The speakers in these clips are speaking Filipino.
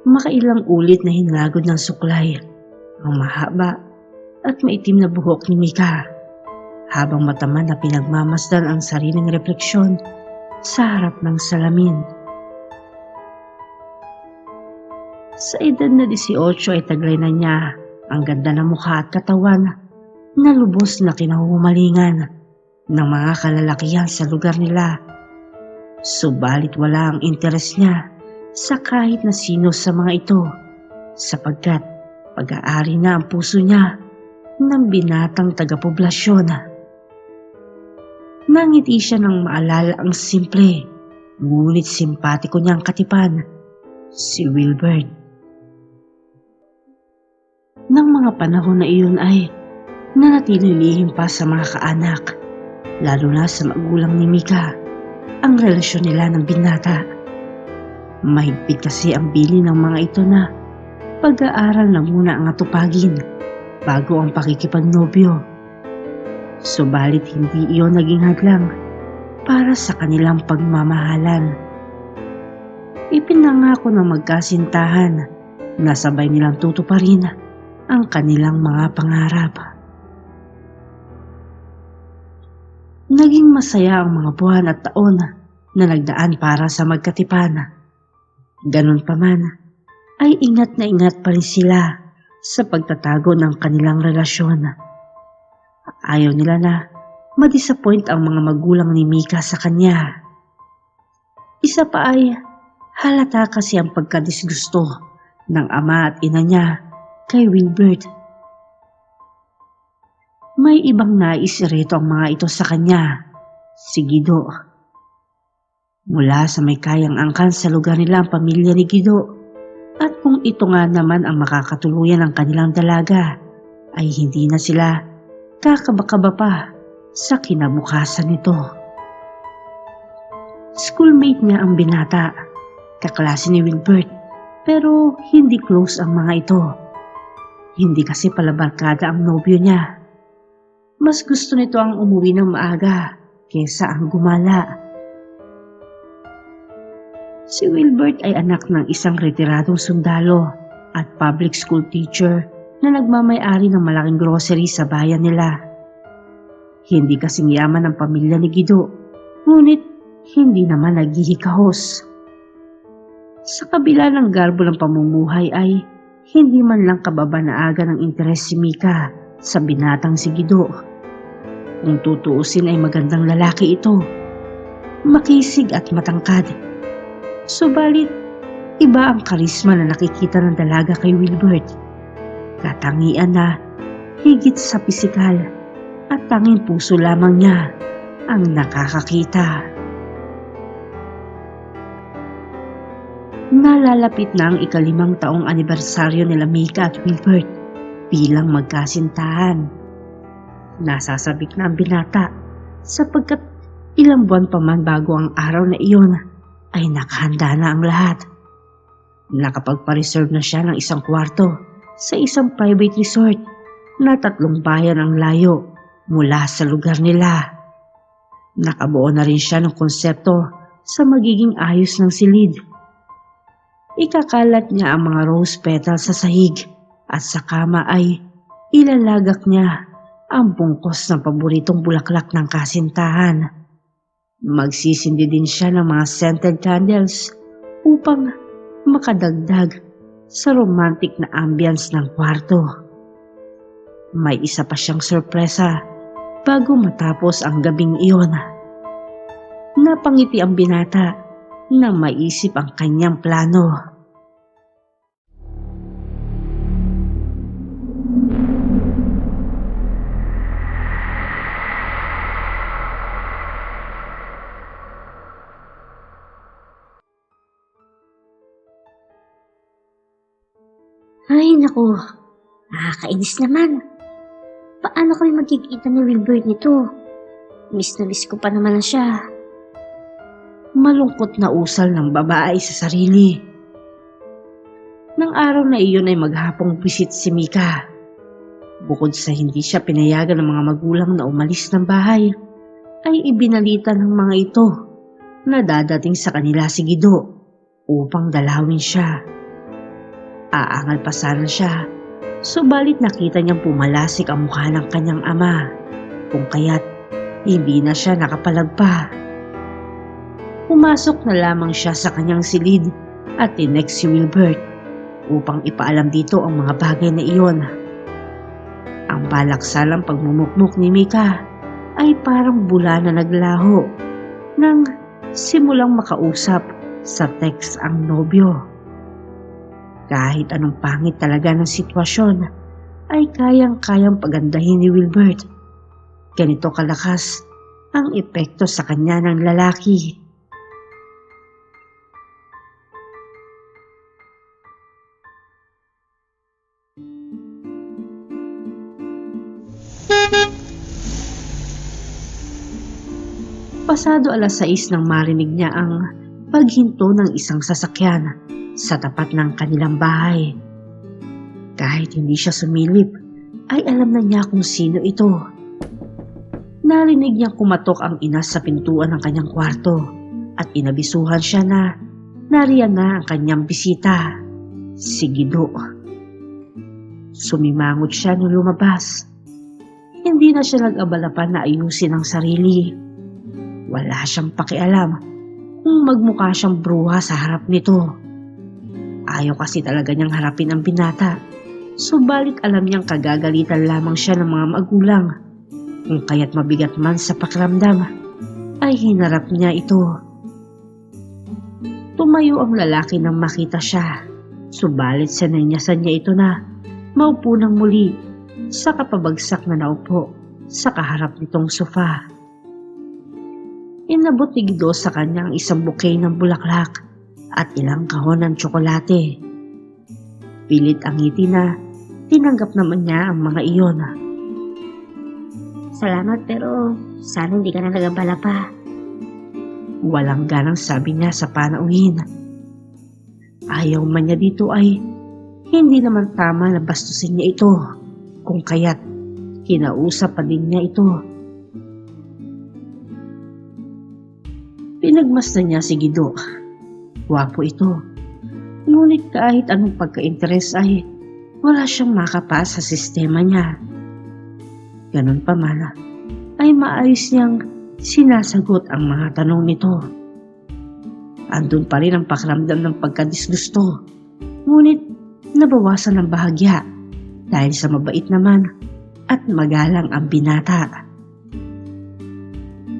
Makailang ulit na hinagod ng suklay ang mahaba at maitim na buhok ni Mika, habang mataman na pinagmamasdan ang sariling refleksyon sa harap ng salamin. Sa edad na 18 ay taglay na niya ang ganda ng mukha at katawan na lubos na kinahumalingan ng mga kalalakihan sa lugar nila. Subalit wala ang interes niya sa kahit na sino sa mga ito, sapagkat pag-aari na ang puso niya ng binatang taga-poblasyon. Nangiti siya nang maalala ang simple ngunit simpatiko niyang katipan, si Wilbert. Nang mga panahon na iyon ay nanatili lihim pa sa mga kaanak, lalo na sa magulang ni Mika, ang relasyon nila ng binata. Mahigpit kasi ang bili ng mga ito na pag-aaral na muna ang atupagin bago ang pakikipagnobyo. Subalit hindi iyon naging hadlang para sa kanilang pagmamahalan. Ipinangako ng magkasintahan na sabay nilang tutuparin ang kanilang mga pangarap. Naging masaya ang mga buwan at taon na nagdaan para sa magkatipan. Ganun pa man, ay ingat na ingat pa rin sila sa pagtatago ng kanilang relasyon. Ayaw nila na madisappoint ang mga magulang ni Mika sa kanya. Isa pa ay halata kasi ang pagkadisgusto ng ama at ina niya kay Wilbert. May ibang nais rito ang mga ito sa kanya, si Guido. Mula sa may kayang angkan sa lugar nila ang pamilya ni Guido, at kung ito nga naman ang makakatuluyan ng kanilang dalaga, ay hindi na sila kakaba-kaba pa sa kinabukasan nito. Schoolmate niya ang binata, kaklase ni Wilbert, pero hindi close ang mga ito. Hindi kasi pala barkada ang nobyo niya. Mas gusto nito ang umuwi ng maaga kesa ang gumala. Si Wilbert ay anak ng isang retiradong sundalo at public school teacher na nagmamay-ari ng malaking grocery sa bayan nila. Hindi kasing yaman ang pamilya ni Guido, ngunit hindi naman naghihikahos. Sa kabila ng garbo ng pamumuhay ay hindi man lang kababa na aga ng interes si Mika sa binatang si Guido. Kung tutuusin ay magandang lalaki ito, makisig at matangkad. Subalit, iba ang karisma na nakikita ng dalaga kay Wilbert. Katangian na higit sa pisikal at tanging puso lamang niya ang nakakakita. Nalalapit na ang ika-5 taong anibersaryo nila Mika at Wilbert bilang magkasintahan. Nasasabik na ang binata sapagkat ilang buwan pa man bago ang araw na iyon ay nakahanda na ang lahat. Nakapagpa-reserve na siya ng isang kwarto sa isang private resort na 3 bayan ang layo mula sa lugar nila. Nakabuo na rin siya ng konsepto sa magiging ayos ng silid. Ikakalat niya ang mga rose petals sa sahig at sa kama ay ilalagak niya ang bungkos ng paboritong bulaklak ng kasintahan. Magsisindi din siya ng mga scented candles upang makadagdag sa romantic na ambience ng kwarto. May isa pa siyang sorpresa bago matapos ang gabing iyon. Napangiti ang binata nang maisip ang kanyang plano. Ay, naku. Nakakainis naman. Paano kami magkikita ni Wilbert nito? Miss na miss ko pa naman na siya. Malungkot na usal ng babae sa sarili. Nang araw na iyon ay maghapong bisit si Mika. Bukod sa hindi siya pinayagan ng mga magulang na umalis ng bahay, ay ibinalita ng mga ito na dadating sa kanila si Guido upang dalawin siya. Aangal pa sana siya, subalit nakita niyang pumalasik ang mukha ng kanyang ama, kung kaya't hindi na siya nakapalagpa. Pumasok na lamang siya sa kanyang silid at tinext si Wilbert upang ipaalam dito ang mga bagay na iyon. Ang balaksalang pagmumukmuk ni Mika ay parang bula na naglaho nang simulang makausap sa text ang nobyo. Kahit anong pangit talaga ng sitwasyon ay kayang-kayang pagandahin ni Wilbert. Ganito kalakas ang epekto sa kanya ng lalaki. Pasado 6:00 nang marinig niya ang paghinto ng isang sasakyan sa tapat ng kanilang bahay. Kahit hindi siya sumilip, ay alam na niya kung sino ito. Narinig niyang kumatok ang ina sa pintuan ng kanyang kwarto at inabisuhan siya na nariyan na ang kanyang bisita, si Guido. Sumimangot siya nung lumabas. Hindi na siya nag-abala pa na ayusin ang sarili. Wala siyang pakialam kung magmukha siyang bruha sa harap nito. Ayaw kasi talaga niyang harapin ang binata, subalit alam niyang kagagalitan lamang siya ng mga magulang. Kung kaya't mabigat man sa pakiramdam, ay hinarap niya ito. Tumayo ang lalaki nang makita siya, subalit sinanyasan niya ito na maupo ng muli sa kapabagsak na naupo sa kaharap nitong sofa. Inabot ni Guido sa kanya ang isang bouquet ng bulaklak at ilang kahon ng tsokolate. Pilit ang ngiti na tinanggap naman niya ang mga iyon. Salamat pero sana hindi ka na nagabala pa. Walang ganang sabi niya sa panauhin. Ayaw man niya dito ay hindi naman tama na bastusin niya ito, kung kaya't kinausap pa din niya ito. Pinagmasdan niya si Guido. Wapo ito. Ngunit kahit anong pagka-interes ay wala siyang makapa sa sistema niya. Ganun pa man, ay maayos niyang sinasagot ang mga tanong nito. Andun pa rin ang pakiramdam ng pagkadisgusto. Ngunit nabawasan ng bahagya dahil sa mabait naman at magalang ang binata.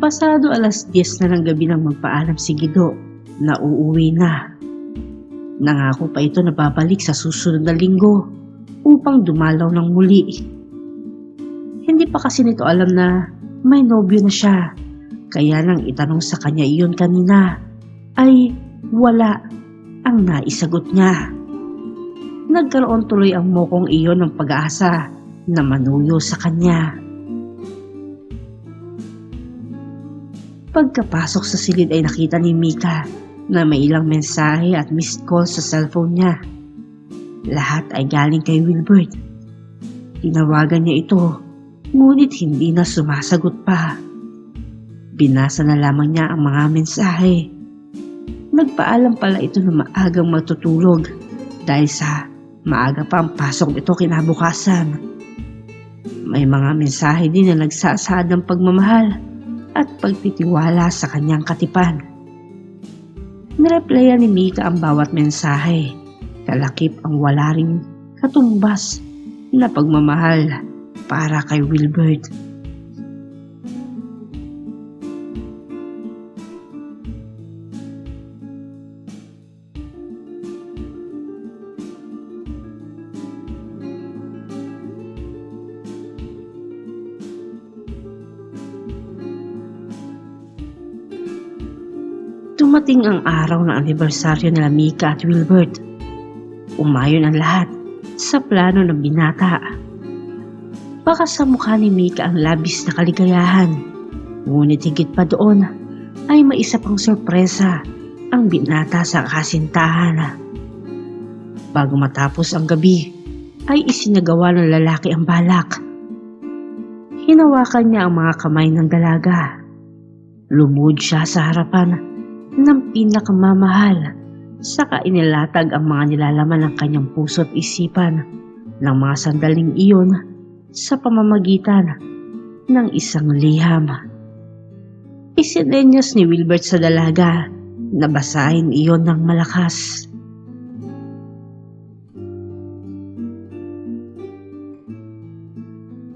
Pasado 10:00 na ng gabi nang magpaalam si Guido na uuwi na. Nangako pa ito na babalik sa susunod na linggo upang dumalaw ng muli. Hindi pa kasi nito alam na may nobyo na siya, kaya nang itanong sa kanya iyon kanina ay wala ang naisagot niya. Nagkaroon tuloy ang mokong iyon ng pag-asa na manuyo sa kanya. Pagkapasok sa silid ay nakita ni Mika na may ilang mensahe at missed call sa cellphone niya. Lahat ay galing kay Wilbert. Tinawagan niya ito, ngunit hindi na sumasagot pa. Binasa na lamang niya ang mga mensahe. Nagpaalam pala ito na maagang matutulog dahil sa maaga pa ang pasok nito kinabukasan. May mga mensahe din na nagsasaad ng pagmamahal at pagtitiwala sa kanyang katipan. Nireplyan ni Mika ang bawat mensahe, kalakip ang wala ring katumbas na pagmamahal para kay Wilbert. Dumating ang araw ng anibersaryo nila Mika at Wilbert. Umayon ang lahat sa plano ng binata. Baka sa mukha ni Mika ang labis na kaligayahan, ngunit higit pa doon ay may isa pang sorpresa ang binata sa kasintahan. Bago matapos ang gabi, ay isinagawa ng lalaki ang balak. Hinawakan niya ang mga kamay ng dalaga. Lumuhod siya sa harapan ng pinakamamahal Saka inilatag ang mga nilalaman ng kanyang puso't isipan ng mga sandaling iyon sa pamamagitan ng isang liham. Isinenyas ni Wilbert sa dalaga na basahin iyon ng malakas.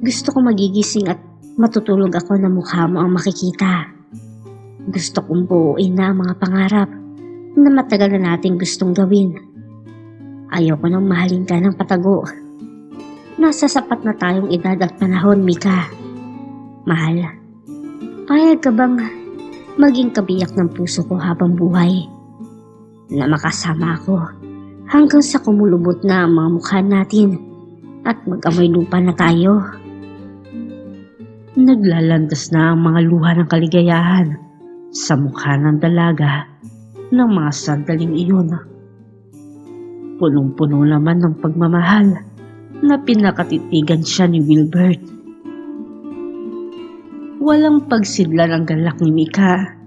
Gusto ko magigising at matutulog ako na mukha mo ang makikita. Gusto kong buuin na ang mga pangarap na matagal na nating gustong gawin. Ayoko nang mahalin ka ng patago. Nasa sapat na tayong edad at panahon, Mika. Mahal, payag ka bang maging kabiyak ng puso ko habang buhay? Na makasama ako hanggang sa kumulubot na ang mga mukha natin at mag-amoy lupa na tayo. Naglalandas na ang mga luha ng kaligayahan sa mukha ng dalaga ng mga sandaling iyon. Punong-puno naman ng pagmamahal na pinakatitigan siya ni Wilbert. Walang pagsidlan ang galak ni Mika.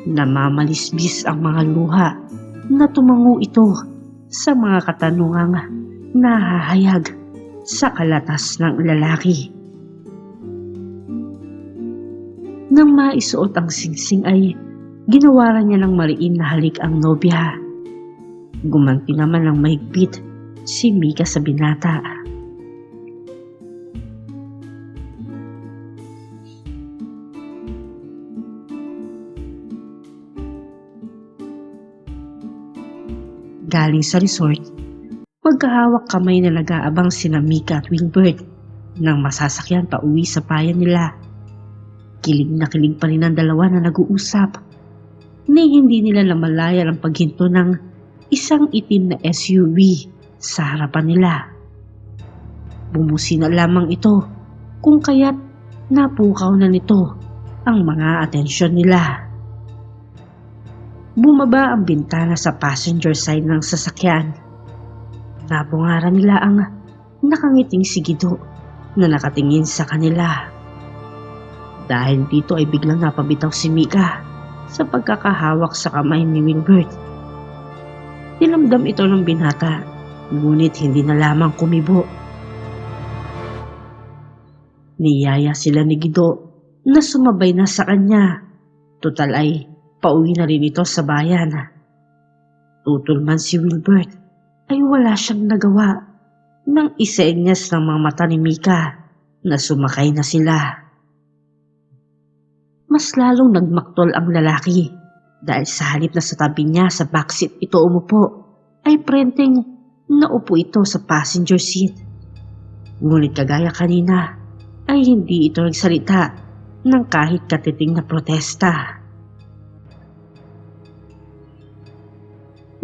Namamalisbis ang mga luha na tumango ito sa mga katanungang nahahayag sa kalatas ng lalaki. Nang maisuot ang singsing ay ginawaran niya ng mariin na halik ang nobya. Gumanti naman ng mahigpit si Mika sa binata. Galing sa resort, magkahawak kamay na nag-aabang sina Mika at Wilbert nang masasakyan pa uwi sa bayan nila. Kilig na kilig pa rin ang dalawa na nag-uusap. Ni hindi nila namalayan ang paghinto ng isang itim na SUV sa harapan nila. Bumusi na lamang ito kung kaya't napukaw na nito ang mga atensyon nila. Bumaba ang bintana sa passenger side ng sasakyan. Nabungaran nila ang nakangiting si Guido na nakatingin sa kanila. Dahil dito ay biglang napabitaw si Mika sa pagkakahawak sa kamay ni Wilbert. Dinamdam ito ng binata, ngunit hindi na lamang kumibo. Niyaya sila ni Guido na sumabay na sa kanya. Tutal ay pauwi na rin ito sa bayan. Tutol man si Wilbert ay wala siyang nagawa nang isenyas ng mga mata ni Mika na sumakay na sila. Mas lalong nagmaktol ang lalaki dahil sa halip na sa tabi niya sa backseat ito umupo, ay prenteng naupo ito sa passenger seat. Ngunit kagaya kanina ay hindi ito nagsalita ng kahit katiting na protesta.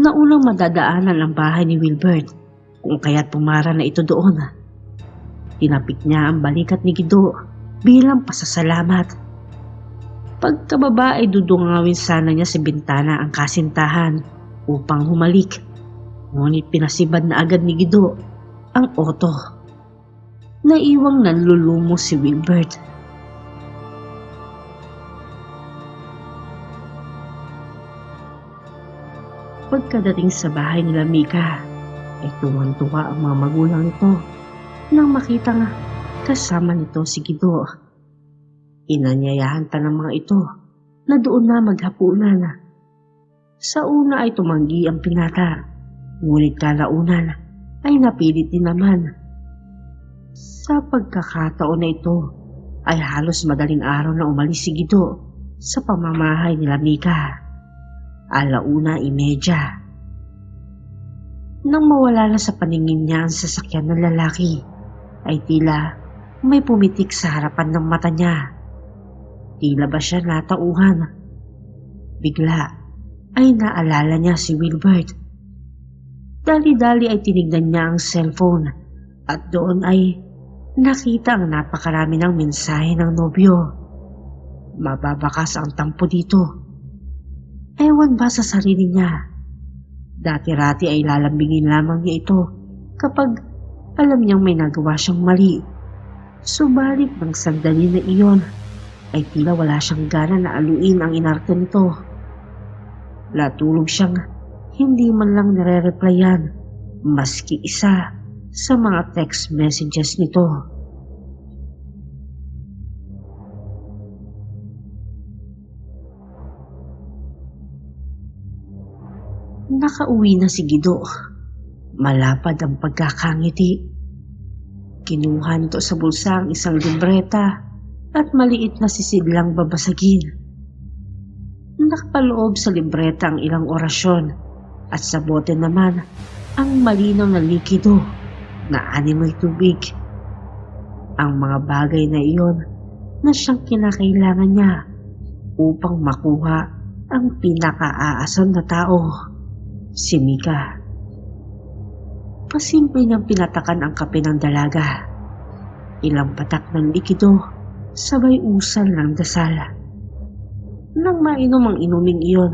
Naunang madadaanan ang bahay ni Wilbert kung kaya't pumara na ito doon. Tinapik niya ang balikat ni Guido bilang pasasalamat. Pagkababa ay dudungawin sana niya sa bintana ang kasintahan upang humalik. Ngunit pinasibad na agad ni Guido ang auto. Naiwang nanlulumo si Wilbert. Pagkadating sa bahay nila Mika, ay tuwan-tuwa ang mga magulang nito nang makita nga kasama nito si Guido. Inanyayahan pa ng mga ito na doon na maghapunan. Sa una ay tumanggi ang pinata, ngunit kalaunan ay napilit din naman. Sa pagkakataon na ito ay halos madaling araw na umalis si Guido sa pamamahay nila Mika. 1:30. Nang mawala na sa paningin niya ang sasakyan ng lalaki, ay tila may pumitik sa harapan ng mata niya. Tila ba siya natauhan? Bigla ay naalala niya si Wilbert. Dali-dali ay tinignan niya ang cellphone at doon ay nakita ang napakarami ng mensahe ng nobyo. Mababakas ang tampo dito. Ewan ba sa sarili niya? Dati-rati ay lalambingin lamang niya ito kapag alam niyang may nagawa siyang mali. Subalit ng sandali na iyon ay tila wala siyang gana na aluin ang inarte nito. Natulog siyang hindi man lang nire-replyan maski isa sa mga text messages nito. Nakauwi na si Guido. Malapad ang pagkakangiti. Kinuha nito sa bulsa ang isang libreta at maliit na sisidlang babasagin. Nakapaloob sa libreta ang ilang orasyon at sa bote naman ang malinaw na likido na animoy tubig. Ang mga bagay na iyon na siyang kinakailangan niya upang makuha ang pinakaaasam na tao, si Mika. Pasimple niyang pinatakan ang kape ng dalaga. Ilang patak ng likido, sabay usal ng dasal. Nang mainom ang inuming iyon,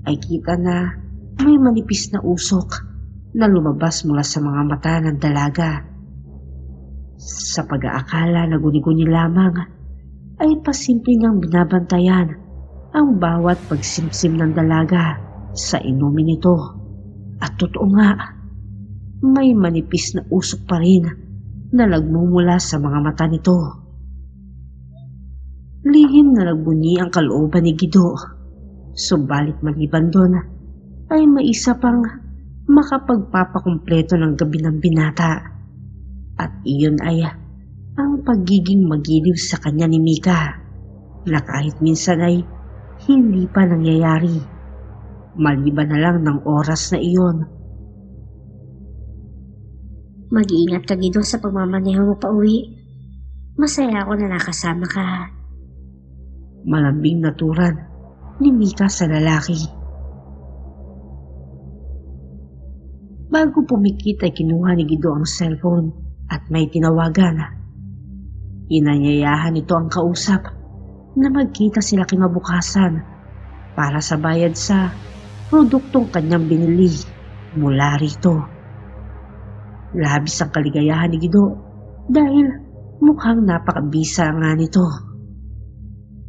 ay kita na may manipis na usok na lumabas mula sa mga mata ng dalaga. Sa pag-aakala na guni-guni lamang, ay pasimple niyang binabantayan ang bawat pagsimsim ng dalaga sa inumin nito. At totoo nga, may manipis na usok pa rin na nagmumula sa mga mata nito. Lihim na nagbunyi ang kalooban ni Guido, subalit maliban doon ay may isa pang makapagpapakumpleto ng gabi ng binata, at iyon ay ang pagiging magiliw sa kanya ni Mika na kahit minsan ay hindi pa nangyayari, maliban na lang ng oras na iyon. Mag-iingat ka, Guido, sa pagmamaneho mo pa uwi. Masaya ako na nakasama ka. Malambing naturan ni Mika sa lalaki. Bago pumikit ay kinuha ni Guido ang cellphone at may tinawagan. Inanyayahan nito ang kausap na magkita sila kinabukasan para sa bayad sa produktong kanyang binili mula rito. Labis ang kaligayahan ni Guido dahil mukhang napakabisa nga nito.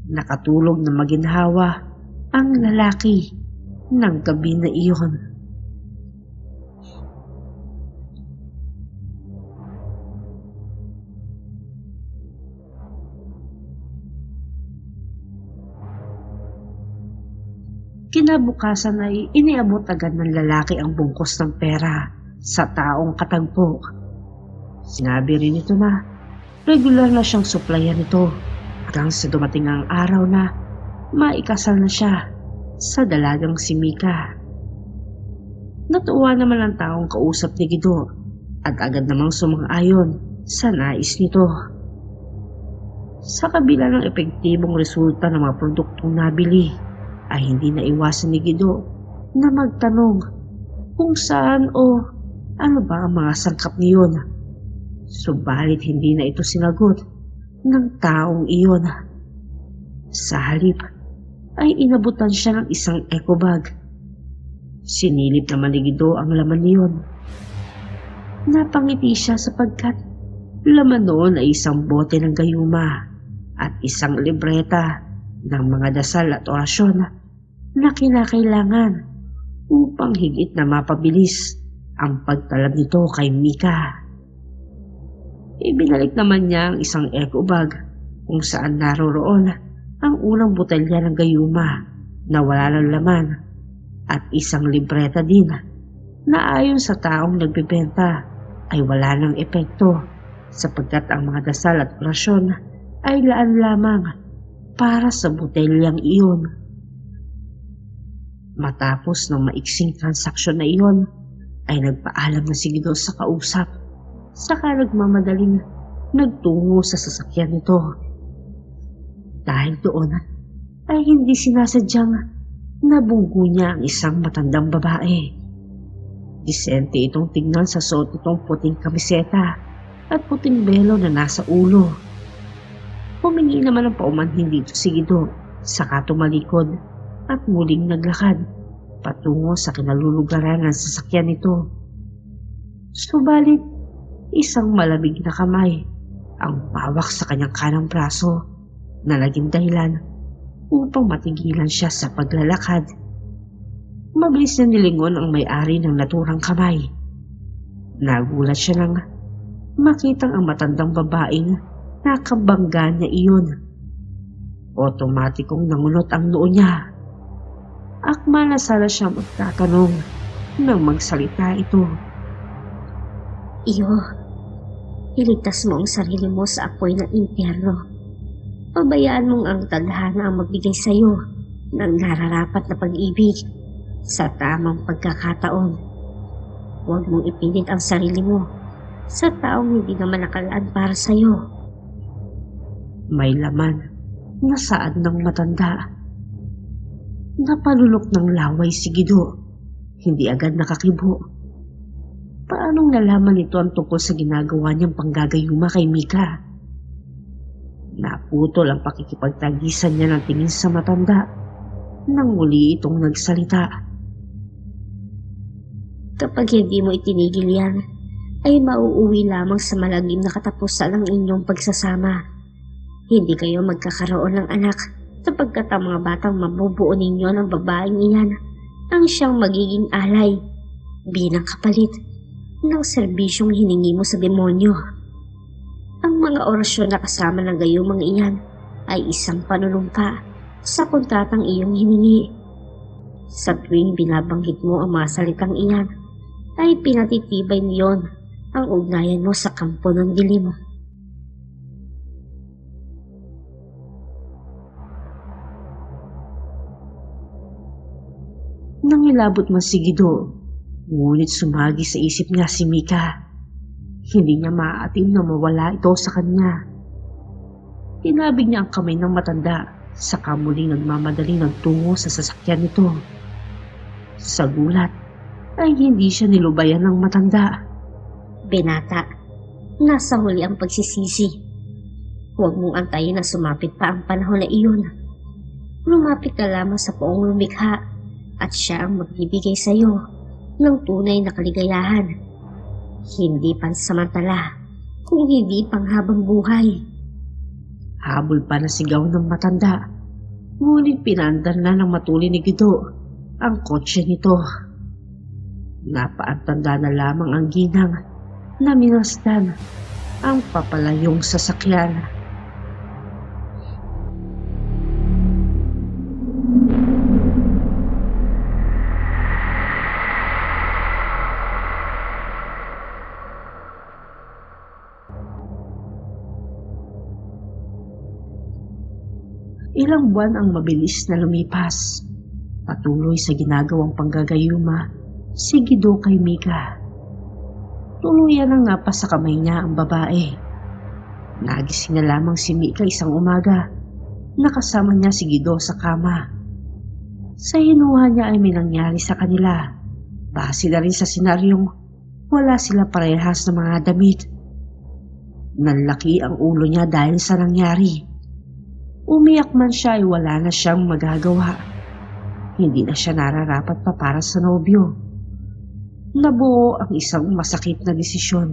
Nakatulog na maginhawa ang lalaki ng gabi na iyon. Kinabukasan ay iniabot agad ng lalaki ang bungkos ng pera sa taong katagpo. Sinabi rin ito na regular na siyang suplayan nito hanggang sa dumating ang araw na maikasal na siya sa dalagang si Mika. Natuwa naman ang taong kausap ni Guido at agad namang sumang-ayon sa nais nito. Sa kabila ng epektibong resulta ng mga produktong nabili, ay hindi naiwasan ni Guido na magtanong kung saan o ano ba ang mga sangkap niyon. Subalit hindi na ito sinagot ng taong iyon. Sa halip ay inabutan siya ng isang eco bag. Sinilip naman ni Guido ang laman niyon. Napangiti siya sapagkat laman noon ay isang bote ng gayuma at isang libreta ng mga dasal at orasyon na kinakailangan upang higit na mapabilis ang pagtalab nito kay Mika. Ibinalik naman niya ang isang eco bag kung saan naroroon ang unang botelya ng gayuma na wala ng laman at isang libreta din na ayon sa taong nagbebenta ay wala ng epekto sapagkat ang mga dasal at orasyon ay laan lamang para sa botelyang iyon. Matapos ng maiksing transaksyon na iyon, ay nagpaalam na si Guido sa kausap, saka nagmamadaling nagtungo sa sasakyan nito. Dahil doon, ay hindi sinasadyang nabunggo niya ang isang matandang babae. Disente itong tingnan sa suot nitong puting kamiseta at puting belo na nasa ulo. Humingi naman ng paumanhin dito si Guido, saka tumalikod at muling naglakad patungo sa kinalulugaran ng sasakyan nito. Subalit, isang malamig na kamay ang pawak sa kanyang kanang braso na naging dahilan upang matigilan siya sa paglalakad. Mabilis na nilingon ang may-ari ng naturang kamay. Nagulat siya nang makitang ang matandang babaeng nakabangga niya iyon. Otomatikong nangunot ang noo niya. Akma na sana siya magtatanong nang magsalita ito. Iyo, iligtas mo ang sarili mo sa apoy ng impyerno. Pabayaan mong ang tadhana ang magbigay sa iyo ng nararapat na pag-ibig sa tamang pagkakataon. Huwag mong ipilit ang sarili mo sa taong hindi naman nakalaan para sa iyo. May laman na saad ng matanda. Napalunok ng laway si Gido. Hindi agad nakakibo. Paanong nalaman nito ang tungkol sa ginagawa niyang panggagayuma kay Mika? Naputol ang pakikipagtagisan niya ng tingin sa matanda nang muli itong nagsalita. Kapag hindi mo itinigil yan, ay mauuwi lamang sa malagim na katapusan ng inyong pagsasama. Hindi kayo magkakaroon ng anak sapagkat ang mga batang mabubuo ninyo ng babaeng iyan ang siyang magiging alay bilang kapalit ng serbisyong hiningi mo sa demonyo. Ang mga orasyon na kasama ng gayumang iyan ay isang panunumpa sa kontratang iyong hiningi. Sa tuwing binabanggit mo ang mga salitang iyan, ay pinatitibay niyon ang ugnayan mo sa kampo ng dilim. Nangilabot man si Gido, ngunit sumagi sa isip niya si Mika. Hindi niya maaatim na mawala ito sa kanya. Tinabig niya ang kamay ng matanda, saka muling nagmamadaling nagtungo sa sasakyan nito. Sa gulat, ay hindi siya nilubayan ng matanda. Binata, nasa huli ang pagsisisi. Huwag mong antayin na sumapit pa ang panahon na iyon. Lumapit ka lamang sa poong lumikha at siya ang magbibigay sa iyo ng tunay na kaligayahan. Hindi pansamantala, kung hindi panghabang buhay. Habol pa na sigaw ng matanda, ngunit pinandar na ng matuli ni Gido ang kotse nito. Napaantanda na lamang ang ginang na minasdan ang papalayong sasakyan. Ilang buwan ang mabilis na lumipas. Patuloy sa ginagawang panggagayuma si Gido kay Mika. Tuluyan ang napas sa kamay niya ang babae. Nagising na lamang si Mika isang umaga. Nakasama niya si Gido sa kama. Sa hinuha niya ay may nangyari sa kanila. Base na rin sa senaryong wala sila parehas na mga damit. Nanlaki ang ulo niya dahil sa nangyari. Umiyak man siya ay wala na siyang magagawa. Hindi na siya nararapat pa para sa nobyo. Nabuo ang isang masakit na desisyon.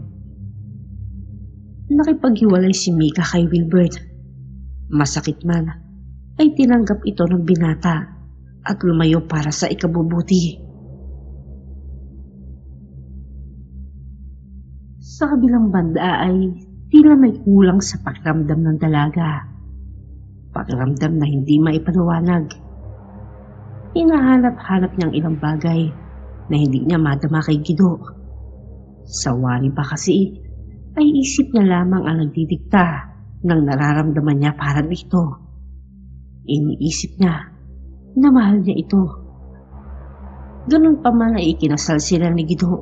Nakipaghiwalay si Mika kay Wilbert. Masakit man, ay tinanggap ito ng binata at lumayo para sa ikabubuti. Sa kabilang banda ay tila may kulang sa pakiramdam ng dalaga. Pakiramdam na hindi maipaliwanag. Hinahanap-hanap niyang ilang bagay na hindi niya madama kay Gido. Sa wari ba kasi ay isip niya lamang ang nagdidikta ng nararamdaman niya para dito. Iniisip niya na mahal niya ito. Ganun pa man ay ikinasal sila ni Gido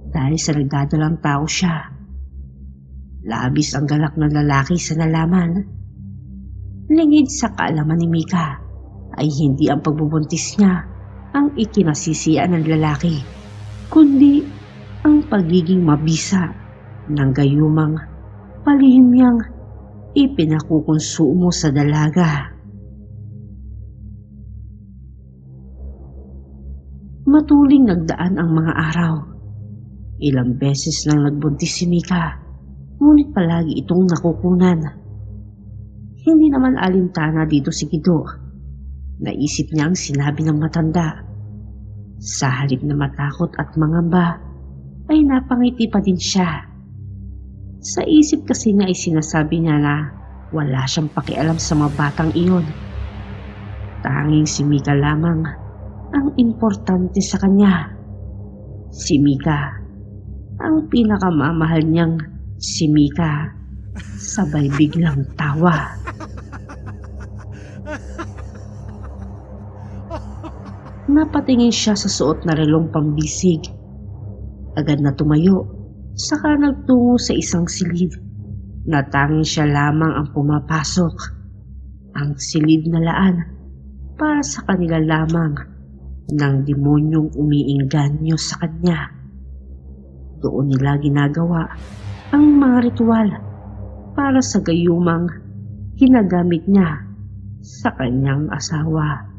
dahil sa nagdadalang tao siya. Labis ang galak ng lalaki sa nalaman. Lingid sa kaalaman ni Mika ay hindi ang pagbubuntis niya ang ikinasisiyan ng lalaki, kundi ang pagiging mabisa ng gayumang palihim niyang ipinakukonsumo sa dalaga. Matuling nagdaan ang mga araw. Ilang beses nang nagbuntis si Mika, ngunit palagi itong nakukunan. Hindi naman alintana dito si Gido. Naisip niya ang sinabi ng matanda. Sa halip na matakot at mangamba, ay napangiti pa din siya. Sa isip kasi niya ay sinasabi niya na wala siyang pakialam sa mga batang iyon. Tanging si Mika lamang ang importante sa kanya. Si Mika, ang pinakamamahal niyang si Mika. Sabay biglang tawa. Napatingin siya sa suot na relong pambisig. Agad na tumayo, saka nagtungo sa isang silid na tanging siya lamang ang pumapasok. Ang silid na laan para sa kanila lamang ng demonyong umiingganyo sa kanya. Doon nila ginagawa ang mga ritual para sa gayumang ginagamit niya sa kanyang asawa.